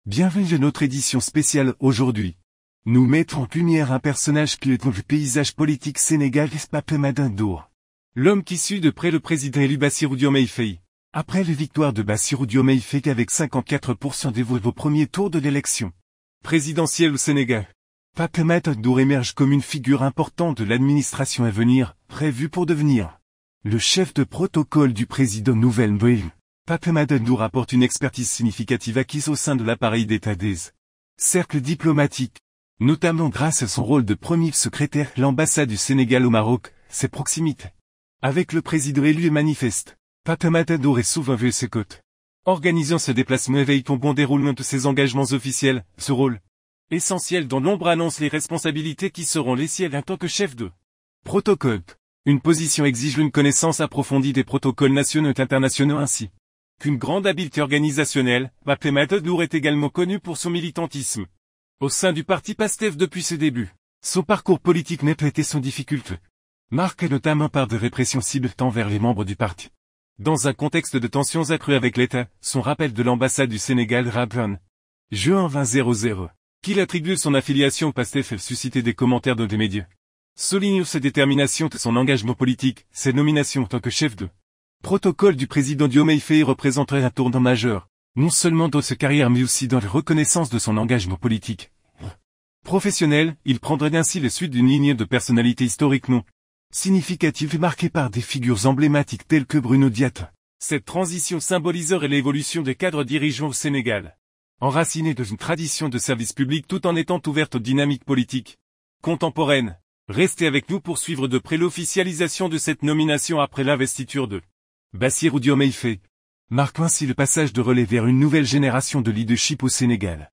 Bienvenue à notre édition spéciale aujourd'hui. Nous mettons en lumière un personnage qui est dans le paysage politique sénégalais, Papemata Ndour. L'homme qui suit de près le président élu Bassirou Diomaye Faye. Après la victoire de Bassirou Diomaye Faye avec 54% des voix au premier tour de l'élection présidentielle au Sénégal, Papemata Ndour émerge comme une figure importante de l'administration à venir, prévue pour devenir le chef de protocole du président Nouvelle-Mbaye. Papemata Ndour apporte une expertise significative acquise au sein de l'appareil d'État des cercles diplomatiques, notamment grâce à son rôle de premier secrétaire de l'ambassade du Sénégal au Maroc, ses proximités avec le président élu est manifeste. Papemata Ndour est souvent vu à ses côtés, organisant ses déplacements et veille au bon déroulement de ses engagements officiels. Ce rôle essentiel dans l'ombre annonce les responsabilités qui seront les siennes en tant que chef de protocole. Une position exige une connaissance approfondie des protocoles nationaux et internationaux ainsi qu'une grande habileté organisationnelle. Papemata Ndour est également connu pour son militantisme au sein du parti PASTEF depuis ses débuts. Son parcours politique n'a pas été sans difficulté, marqué notamment par des répressions ciblées envers les membres du parti. Dans un contexte de tensions accrues avec l'État, son rappel de l'ambassade du Sénégal Rabban, juin 2000, qu'il attribue son affiliation au PASTEF a suscité des commentaires dans des médias. Souligne sa détermination et son engagement politique. Ses nominations en tant que chef de protocole du président Diomaye Faye représenterait un tournant majeur, non seulement dans sa carrière mais aussi dans la reconnaissance de son engagement politique professionnel. Il prendrait ainsi la suite d'une lignée de personnalités historiques non significatives et marquées par des figures emblématiques telles que Bruno Diatta. Cette transition symboliserait l'évolution des cadres dirigeants au Sénégal, enracinée dans une tradition de service public tout en étant ouverte aux dynamiques politiques contemporaines. Restez avec nous pour suivre de près l'officialisation de cette nomination après l'investiture de Bassirou Diomaye Faye, marquant ainsi le passage de relais vers une nouvelle génération de leadership au Sénégal.